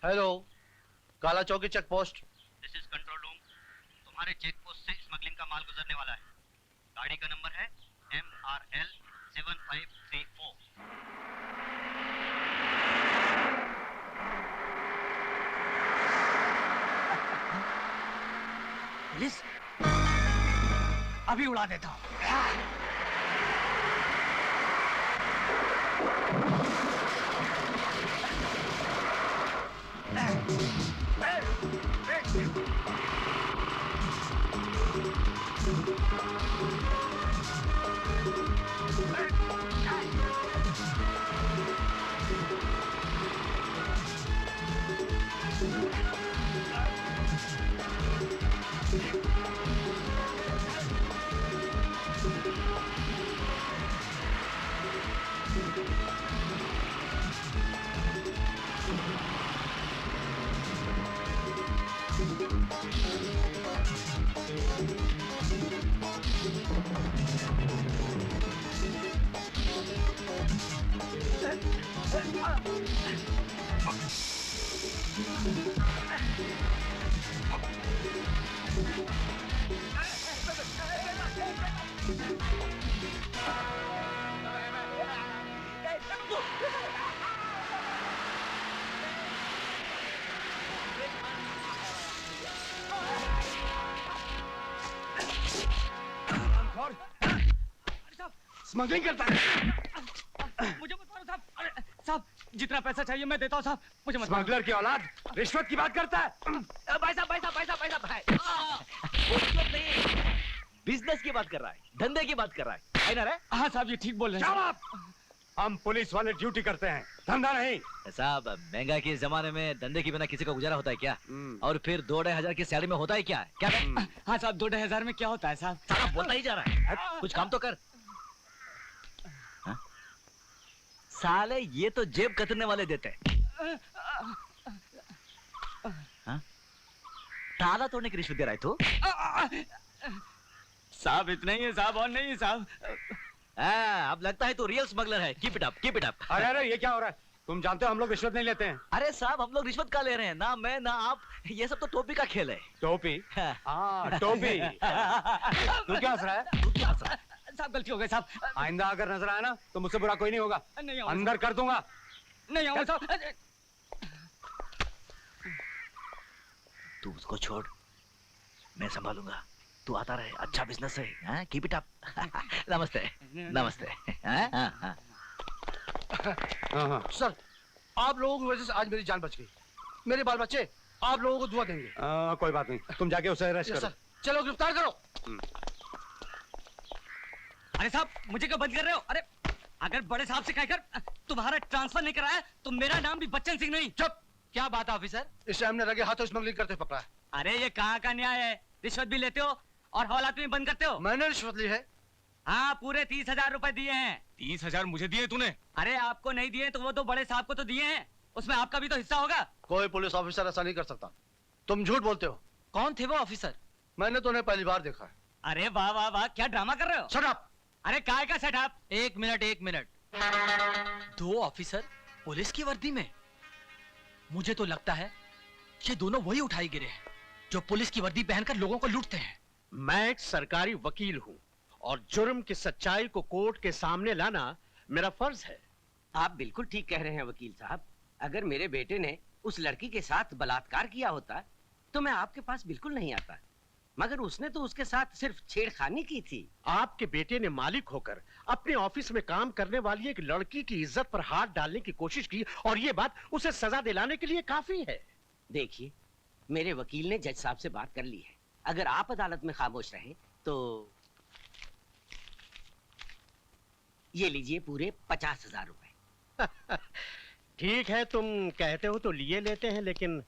Hello, Kala Chowki check post. This is control room. तुम्हारे check post से smuggling का माल गुजरने वाला है। गाड़ी का नंबर है MRL 7534। पुलिस अभी उड़ा देता हूँ। स्मगलिंग करता है। मुझे मत मारो साहब। अरे साहब, जितना पैसा चाहिए मैं देता हूँ साहब, मुझे मत मारो। स्मगलर की औलाद रिश्वत की बात करता है। भाई साहब रिश्वत नहीं, बिजनेस की बात कर रहा है, धंधे की बात कर रहा है ना रे? हाँ साहब, ये ठीक बोल रहे हैं। Shut up! हम पुलिस वाले ड्यूटी करते हैं, धंधा नहीं। साहब, महंगाई के जमाने में धंधे के बिना किसी का गुजारा होता है क्या? और फिर 2-2.5 की सैलरी में होता है क्या? क्या हाँ साहब, 2-2.5 में क्या होता है साहब? सारा बोलता ही जा रहा है। कुछ काम तो कर। हाँ? साले ये तो जेब कतरने वाले देते हैं। हाँ? ताला तोड़ने की रिश्वत दे रहा है तू? साहब इतना ही है साहब, और नहीं है साहब। अब लगता है तू रियल स्मगलर है। Keep it up, keep it up. अरे ये क्या हो रहा है? तुम जानते हो हम लोग रिश्वत नहीं लेते हैं। अरे साहब, हम लोग रिश्वत का ले रहे हैं ना, मैं ना आप। ये सब तो टोपी का खेल है। टोपी? हाँ टोपी। तू क्या हंस रहा है? तू क्या हंस रहा है? साहब गलती हो गई साहब। आइंदा अगर नजर आया ना तो मुझसे बुरा कोई नहीं होगा। नहीं आऊंगा अंदर कर दूंगा। नहीं आऊंगा साहब। तू उसको छोड़, मैं संभालूंगा। तू आता रहे, अच्छा बिजनेस है। Keep it up. नमस्ते नमस्ते। हाँ। सर, आप लोगों की वजह से आज मेरी जान बच गई। मेरे बाल बच्चे आप लोगों को दुआ देंगे। कोई बात नहीं, तुम जाके उसे अरेस्ट करो। सर, चलो गिरफ्तार करो। अरे साहब, मुझे क्यों बंद कर रहे हो? अरे अगर बड़े साहब से कहकर तुम्हारा ट्रांसफर नहीं कराया तो मेरा नाम भी बच्चन सिंह नहीं। चुप। क्या बात है ऑफिसर? इसे हमने लगे हाथों स्मगलिंग करते पकड़ा है। अरे ये कहाँ का न्याय है? रिश्वत भी लेते हो और हवालात में बंद करते हो। मैंने रिश्वत ली है। हाँ, पूरे 30,000 रुपए दिए हैं। 30,000 मुझे दिए तूने? अरे आपको नहीं दिए तो वो तो बड़े साहब को तो दिए हैं, उसमें आपका भी तो हिस्सा होगा। कोई पुलिस ऑफिसर ऐसा नहीं कर सकता। तुम झूठ बोलते हो। कौन थे वो ऑफिसर? मैंने तो उन्हें पहली बार देखा है। अरे वाह वाह वाह, क्या ड्रामा कर रहे हो? Shut up. अरे काय का सेटअप? एक मिनट। 2 ऑफिसर पुलिस की वर्दी में? मुझे तो लगता है ये दोनों वही उठाई गिरे हैं जो पुलिस की वर्दी पहनकर लोगों को लूटते हैं। मैं एक सरकारी वकील हूँ और जुर्म की सच्चाई को कोर्ट के सामने लाना मेरा फर्ज है। आप बिल्कुल ठीक कह रहे हैं वकील साहब। अगर मेरे बेटे ने उस लड़की के साथ बलात्कार किया होता तो मैं आपके पास बिल्कुल नहीं आता, मगर उसने तो उसके साथ सिर्फ छेड़खानी की थी। आपके बेटे ने मालिक होकर अपने ऑफिस में काम करने वाली एक लड़की की इज्जत पर हाथ डालने की कोशिश की और ये बात उसे सजा दिलाने के लिए काफी है। देखिए, मेरे वकील ने जज साहब से बात कर ली है। अगर आप अदालत में खामोश रहें तो ये लीजिए पूरे 50,000 रुपए। ठीक है, तुम कहते हो तो लिए लेते हैं, लेकिन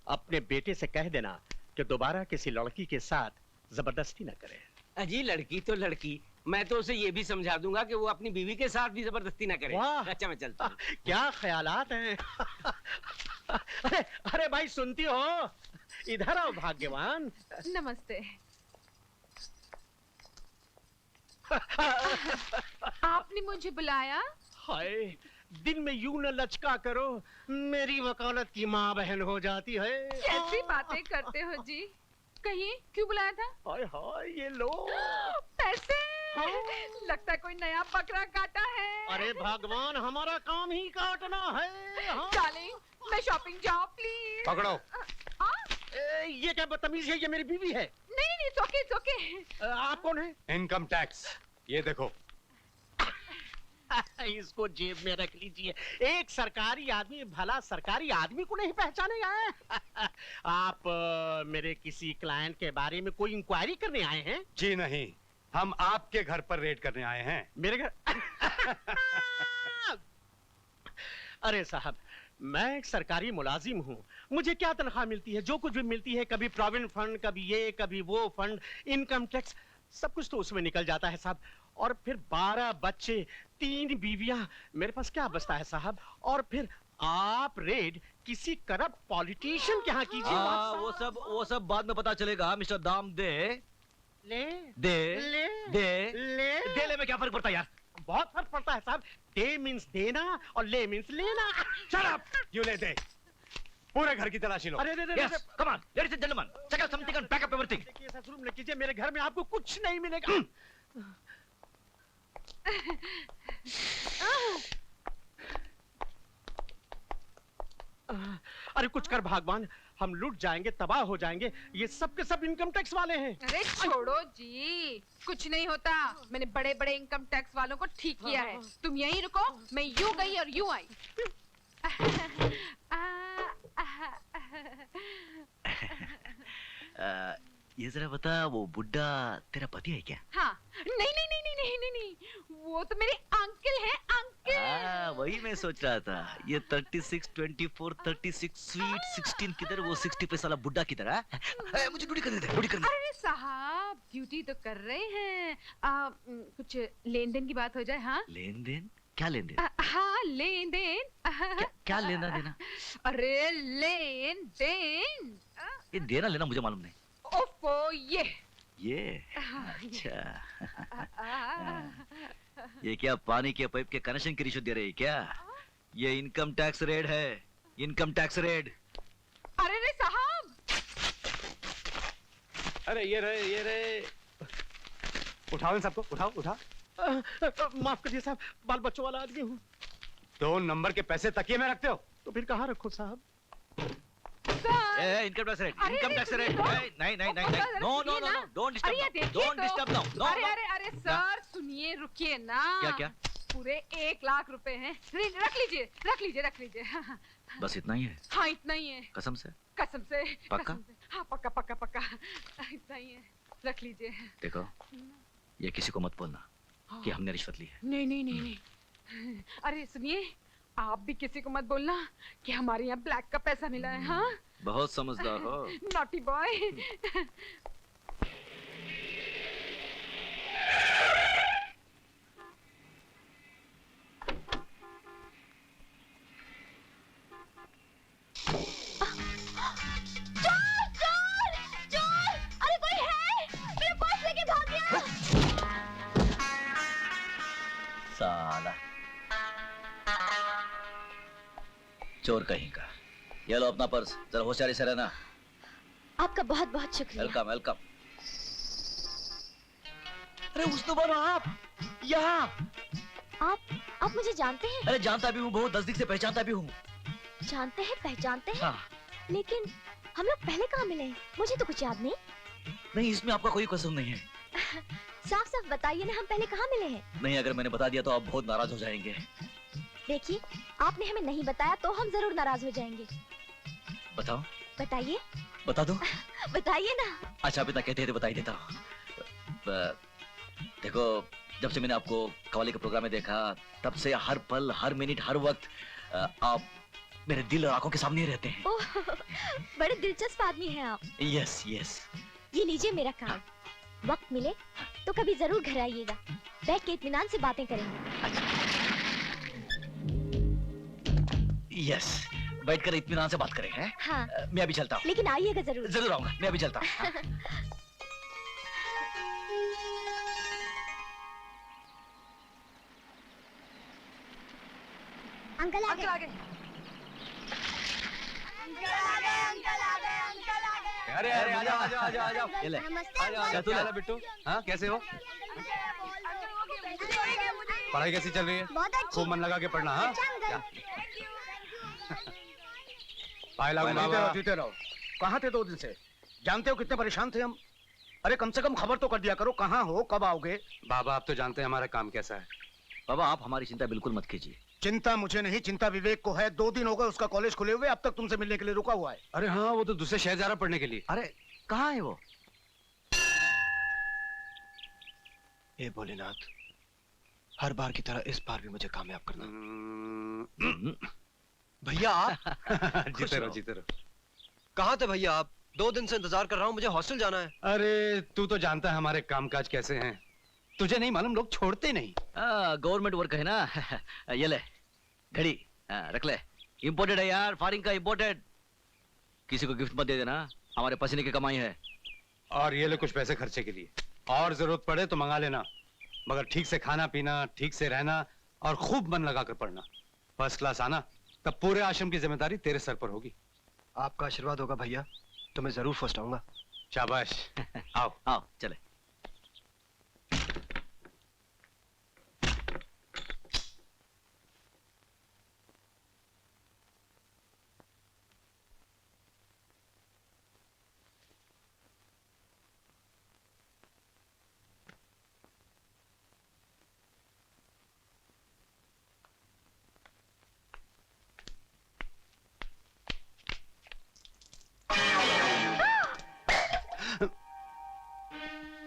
अपने बेटे से कह देना कि दोबारा किसी लड़की के साथ जबरदस्ती न करे। अजी लड़की तो लड़की, मैं तो उसे ये भी समझा दूंगा कि वो अपनी बीवी के साथ भी जबरदस्ती ना करे। अच्छा मैं चलता हूँ। क्या ख्यालात हैं। अरे भाई सुनती हो? इधर आओ भाग्यवान। नमस्ते। आपने मुझे बुलाया? हाय, दिन में यूं न लचका करो, मेरी वकालत की माँ बहन हो जाती है। कैसी बातें करते हो जी? कहीं क्यों बुलाया था? हाय हाय, ये लो पैसे। हाँ। लगता है कोई नया बकरा काटा है। अरे भगवान, हमारा काम ही काटना है। हाँ। डार्लिंग, मैं शॉपिंग जाऊँ प्लीज? पकड़ो। ये क्या बदतमीज है, ये मेरी बीवी है। नहीं नहीं, it's okay। आप कौन है? इनकम टैक्स, ये देखो। इसको जेब में रख लीजिए। एक सरकारी आदमी भला सरकारी आदमी को नहीं पहचानेगा। आप मेरे किसी क्लाइंट के बारे में कोई इंक्वायरी करने आए हैं? जी नहीं, हम आपके घर पर रेड करने आए हैं। मेरे घर? अरे साहब, मैं एक सरकारी मुलाजिम हूँ। मुझे क्या तनख्वाह मिलती है? जो कुछ भी मिलती है, कभी प्रोविडेंट फंड, कभी ये कभी वो फंड, इनकम टैक्स, सब कुछ तो उसमें निकल जाता है साहब। और फिर 12 बच्चे, 3 बीवियां, मेरे पास क्या बचता है साहब? और फिर आप रेड किसी करप्ट पॉलिटिशियन के यहाँ कीजिए। वो सब बाद में पता चलेगा मिस्टर दाम दे। ले दे ले दे ले दे ले में क्या फर्क पड़ता है यार? बहुत फर्क पड़ता है साहब। दे मीन्स देना और ले मीन्स लेना। Shut up! You ले दे। पूरे घर की तलाशी लो। अरे Yes, come on, ladies and gentlemen, check out something and pack up everything. देखिए, ऐसा जुल्म न कीजिए, मेरे घर में आपको कुछ नहीं मिलेगा। अरे कुछ कर भगवान, हम लूट जाएंगे, तबाह हो जाएंगे। ये सब के सब इनकम टैक्स वाले हैं। अरे छोड़ो जी, कुछ नहीं होता। मैंने बड़े बड़े इनकम टैक्स वालों को ठीक किया है। तुम यहीं रुको, मैं यूं गई और यूं आई। ये जरा बता, वो बुड्ढा तेरा पति है क्या? हाँ, नहीं नहीं नहीं नहीं नहीं नहीं नहीं, वो तो मेरे अंकल हैं, अंकल। वही मैं सोच रहा था। ये 36, 24, 36, स्वीट 16 किधर, वो 60 पैसा वाला बुड्ढा किधर है? मुझे ड्यूटी करने दे, ड्यूटी करने दे। अरे साहब, ड्यूटी तो कर रहे हैं। कुछ लेन देन की बात हो जाए। हाँ, लेन देन? क्या लेन देन? हाँ, लेन देन। क्या लेना देना? अरे लेन देन। ये देना लेना मुझे मालूम नहीं। ओफो, ये अच्छा। ये क्या पानी के पाइप के कनेक्शन की रिश्वत दे रही है क्या? ये इनकम टैक्स रेड है, इनकम टैक्स रेड। अरे रे साहब, अरे ये रहे। उठाओ इन सबको, उठाओ। माफ करिए साहब, बाल बच्चों वाला आदमी हूँ। 2 नंबर के पैसे तकिए में रखते हो? तो फिर कहाँ रखो साहब? इनकम टैक्स रेड, अरे, इनकम टैक्स रेड। नहीं, नो, डोंट डिस्टर्ब नाउ। अरे सर, सुनिए, रुकिए ना। क्या? पूरे 1 लाख रुपए हैं। रख लीजिए। बस इतना ही है? हाँ, इतना ही है। कसम से? कसम से। पक्का? कसम से। हाँ, पक्का। इतना ही है, रख लीजिए। देखो, ये किसी को मत बोलना कि हमने रिश्वत ली है। नहीं। अरे सुनिए, आप भी किसी को मत बोलना कि हमारे यहाँ ब्लैक का पैसा मिला है। हाँ, बहुत समझदार हो। Naughty boy. चोर! अरे कोई है? मेरा पर्स लेके भाग गया। साला चोर कहीं का। ये लो अपना पर्स, जरा होशियारी से रहना। आपका बहुत बहुत शुक्रिया। वेलकम। अरे उसने बोलो आप यहाँ। आप मुझे जानते हैं? अरे जानता भी हूँ, बहुत नजदीक से पहचानता भी हूँ। जानते हैं, पहचानते हैं? हाँ। लेकिन हम लोग पहले कहाँ मिले हैं? मुझे तो कुछ याद नहीं। नहीं, इसमें आपका कोई कसूर नहीं है। साफ बताइए ना, हम पहले कहाँ मिले हैं? नहीं, अगर मैंने बता दिया तो आप बहुत नाराज हो जाएंगे। देखिए, आपने हमें नहीं बताया तो हम जरूर नाराज हो जाएंगे। बताओ। बताइए। बता दो। बताइए ना। अच्छा, पिता कहते हैं तो बता ही देता हूँ। देखो, जब से मैंने आपको कव्वाली के प्रोग्राम में देखा, तब से हर पल, हर मिनट, हर वक्त आप मेरे दिल और आंखों के सामने रहते हैं। ओह, बड़े दिलचस्प आदमी हैं आप। यस। ये लीजिए मेरा कार्ड। वक्त मिले तो कभी जरूर घर आइएगा। बैठ के इत्मीनान से बातें करेंगे। यस, बैठकर इत्मीनान से बात करें, हैं? हाँ। मैं अभी चलता हूँ। लेकिन आइएगा जरूर। जरूर आऊंगा, मैं अभी चलता हूँ। अंकल आ गए। अरे अरे आजा आजा आजा आजा। ये ले। नमस्ते आजा अंकल। आजा। क्या हाल है बिट्टू? हाँ कैसे हो? पढ़ाई कैसी चल रही है? बहुत अच्छी। खूब मन लगा के पढ़ना। हाँ अच्छा अंकल। पाए लागू बाबा। जीते रहो। कहाँ थे 2 दिन से? जानते हो कितने परेशान थे हम? अरे कम से कम खबर तो कर दिया करो, कहाँ हो, कब आओगे? बाबा आप तो जानते हैं हमारा काम कैसा है। बाबा आप हमारी चिंता बिल्कुल मत कीजिए। चिंता मुझे नहीं, चिंता विवेक को है। 2 दिन हो गए उसका कॉलेज खुले हुए, अब तक तुमसे मिलने के लिए रुका हुआ है। अरे हाँ वो तो दूसरे शहर जा रहा पढ़ने के लिए। अरे कहाँ है वो? हे भोलेनाथ, हर बार की तरह इस बार भी मुझे कामयाब करना। भैया आप जीते रहो जीते रहो। कहाँ थे भैया आप? 2 दिन से इंतजार कर रहा हूँ, मुझे हॉस्टल जाना है। अरे तू तो जानता है हमारे कामकाज कैसे हैं। तुझे नहीं मालूम, लोग छोड़ते नहीं। गवर्नमेंट वर्क है ना। ये ले घड़ी, रख ले। इम्पोर्टेड है यार, फॉरेन का इम्पोर्टेड। किसी को गिफ्ट मत दे देना, हमारे पसीने की कमाई है। और ये ले कुछ पैसे खर्चे के लिए, और जरूरत पड़े तो मंगा लेना। मगर ठीक से खाना पीना, ठीक से रहना और खूब मन लगा कर पढ़ना। फर्स्ट क्लास आना, तब पूरे आश्रम की जिम्मेदारी तेरे सर पर होगी। आपका आशीर्वाद होगा भैया, तो मैं जरूर फर्स्ट आऊंगा। शाबाश। आओ आओ चले।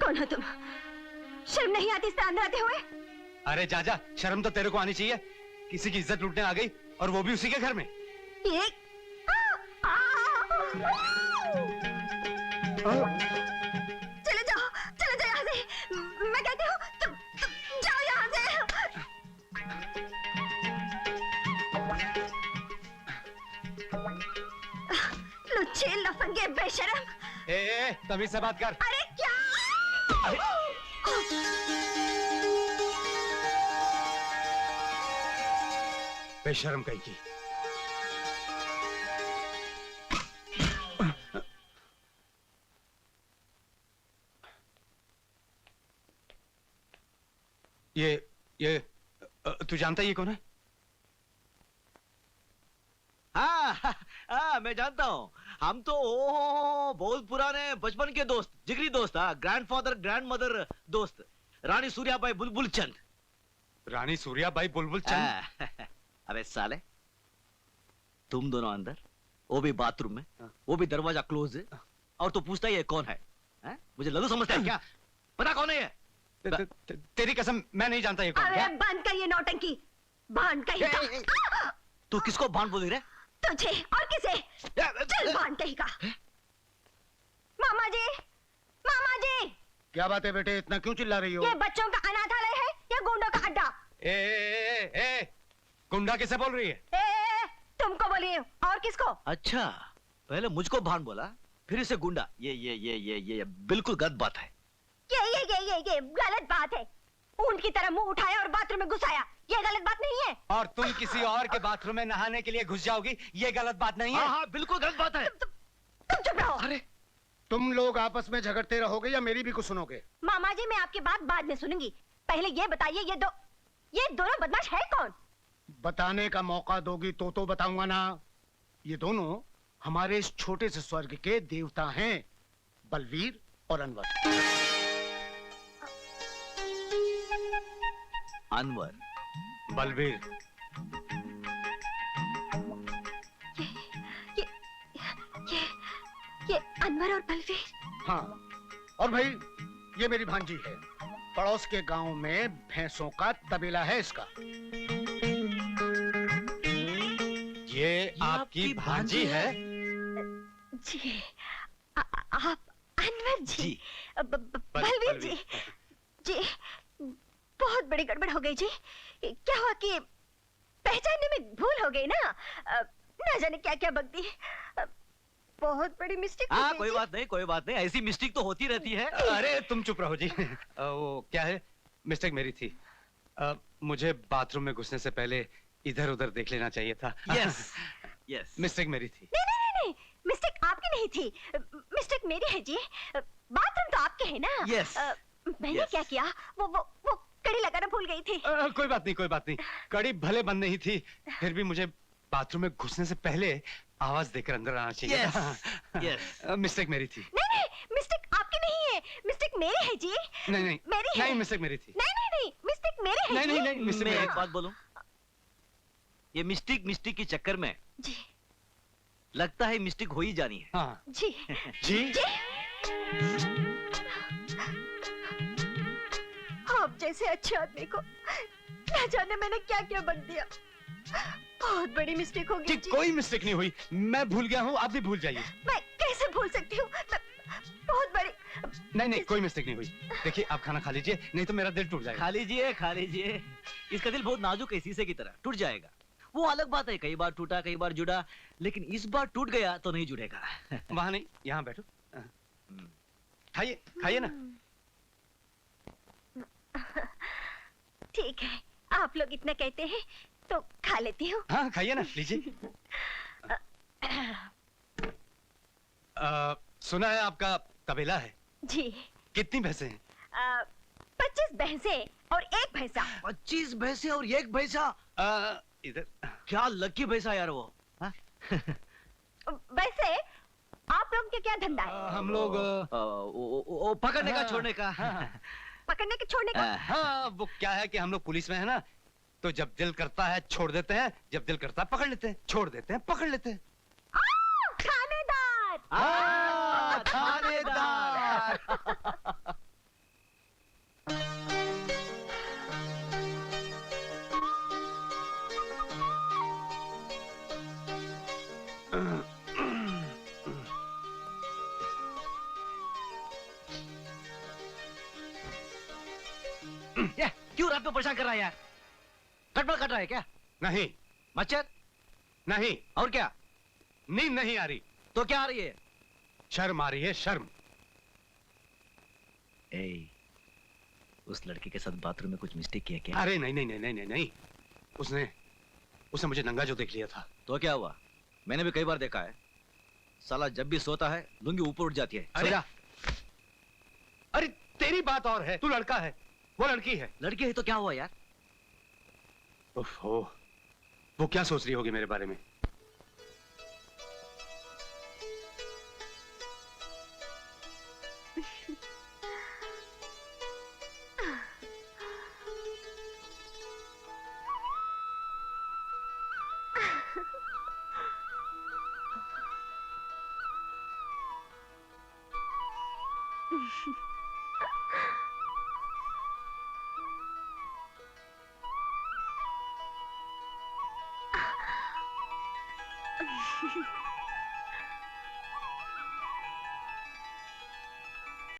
कौन हो तुम? शर्म नहीं आती इस तरह अंदर आते हुए? अरे जाजा, शर्म तो तेरे को आनी चाहिए। किसी की इज्जत लूटने आ गई और वो भी उसी के घर में। ये चले जाओ यहाँ से। मैं कहती हूँ तुम जाओ यहाँ से। लुच्चे लफंगे बेशरम। ए तमीज से बात कर। अरे क्या? बेशर्म कहीं की। ये तू जानता है ये कौन है? हाँ मैं जानता हूँ। हम तो बहुत पुराने बचपन के दोस्त, जिगरी दोस्त। ग्रैंडफादर ग्रैंडमदर दोस्त, रानी सूर्याबाई बुलबुल चंद। रानी सूर्याबाई बुलबुल चंद? अबे साले, तुम दोनों अंदर, वो भी बाथरूम में, वो भी दरवाजा क्लोज है, और तो पूछता ही है कौन है? मुझे लल्लू समझता है क्या? पता कौन है ये? तेरी कसम मैं नहीं जानता ये कौन है। बंद कर ये नौटंकी, भांड कहीं का। तू किसको भांड बोल रही है? तुझे और किसे? चल भांड कहीं का। मामा जी, मामा जी। क्या बात है बेटे, इतना क्यों चिल्ला रही हो? ये बच्चों का अनाथालय है या गुंडों का अड्डा? ए गुंडा किसे बोल रही है? तुमको बोली और किसको? अच्छा, पहले मुझको भांड बोला, फिर इसे गुंडा। ये बिल्कुल गलत बात है। ये गलत बात है। ऊंट की तरह मुंह उठाया और बाथरूम में घुसाया, ये गलत बात नहीं है। और तुम किसी और के बाथरूम में नहाने के लिए घुस जाओगी, ये गलत बात नहीं है। हाँ बिल्कुल गलत बात है। तुम चुप रहो। अरे तुम लोग आपस में झगड़ते रहोगे या मेरी भी कुछ सुनोगे? मामा जी मैं आपकी बात बाद में सुनूंगी, पहले ये बताइए ये दोनों बदमाश है कौन? बताने का मौका दोगी तो बताऊंगा ना। ये दोनों हमारे इस छोटे से स्वर्ग के देवता हैं, बलवीर और अनवर। अनवर, बलवीर। ये अनवर और बलवीर? हाँ, और भाई ये मेरी भांजी है। पड़ोस के गांव में भैंसों का तबेला है इसका। ये आपकी भांजी है? जी, आप अनवर जी, बलवीर जी। जी बहुत बड़ी गड़बड़ हो गई जी। क्या हुआ कि पहचानने में भूल हो गई ना जाने क्या क्या बक दी। बहुत बड़ी मिस्टेक हो गई। कोई बात नहीं, ऐसी मिस्टेक तो होती रहती है। अरे तुम चुप रहो जी। वो क्या है, मिस्टेक मेरी थी। मुझे बाथरूम में घुसने से पहले इधर उधर देख लेना चाहिए था। यस यस मिस्टेक मेरी थी। नहीं नहीं नहीं नहीं, मिस्टेक आपकी नहीं थी, मिस्टेक मेरी है जी। बाथरूम तो आपके है ना। Yes. मैंने Yes. क्या किया, वो कड़ी लगाना भूल गई थी। कोई बात नहीं, कोई बात नहीं। कड़ी भले बंद नहीं थी, फिर भी मुझे बाथरूम में घुसने से पहले आवाज देकर अंदर आना चाहिए Yes. था। Yes. मिस्टेक मेरी थी। नहीं नहीं, मिस्टेक आपकी नहीं है, मिस्टेक मेरी है जी। नहीं नहीं मेरी है। नहीं, मिस्टेक मेरी थी। नहीं नहीं नहीं, मिस्टेक मेरी है नहीं जी। नहीं नहीं, मिस्टेक मैं मेरी एक थी। बात बोलूं, ये मिस्टेक के चक्कर में जी लगता है मिस्टेक हो ही जानी है। हाँ जी जी। जी। आप जैसे अच्छे आदमी को न जाने मैंने क्या क्या बन दिया। बहुत बड़ी मिस्टेक हो जी गई जी। कोई मिस्टेक नहीं हुई, मैं भूल गया हूँ, आप भी भूल जाइए। मैं कैसे भूल सकती हूँ, बहुत बड़ी। नहीं नहीं, कोई मिस्टेक नहीं हुई। देखिए आप खाना खा लीजिए, नहीं तो मेरा दिल टूट जाएगा। खा लीजिए। इसका दिल बहुत नाजुक है, शीशे की तरह टूट जाएगा। वो अलग बात है, कई बार टूटा कई बार जुड़ा, लेकिन इस बार टूट गया तो नहीं जुड़ेगा। वहां नहीं, यहाँ बैठो। खाइए खाइए ना। ठीक है, आप लोग इतना कहते हैं तो खा लेती हूँ। हाँ खाइए ना, लीजिए। सुना है आपका तबेला है, जी। कितनी भैंसे हैं? 25 भैंसे और 1 भैंसा। 25 भैंसे और 1 भैंसा। इधर। क्या लकी भैंसा यार वो। हाँ? वैसे आप लोगों के क्या धंधा है? हम लोग वो पकड़ने का हाँ, छोड़ने का। पकड़ने के छोड़ने का? हाँ वो क्या है कि हम लोग पुलिस में है ना, तो जब दिल करता है छोड़ देते हैं, जब दिल करता है पकड़ लेते हैं, छोड़ देते हैं पकड़ लेते हैं। थानेदार। थानेदार। ये क्यों रात में परेशान कर रहा है यार? गड़बड़ कर रहा है क्या? नहीं मच्छर? नहीं, और क्या? नींद नहीं आ रही, तो क्या आ रही है? शर्म आ रही है, शर्म। उस लड़के के साथ बाथरूम में कुछ मिस्टेक किया क्या? अरे नहीं नहीं नहीं नहीं नहीं नहीं, उसने मुझे नंगा जो देख लिया था। तो क्या हुआ? मैंने भी कई बार देखा है, साला जब भी सोता है लुंगी ऊपर उठ जाती है। सो अरे जा। अरे तेरी बात और है, तू लड़का है, वो लड़की है। लड़की है तो क्या हुआ यार? ओहो, वो क्या सोच रही होगी मेरे बारे में? Ha ha ha.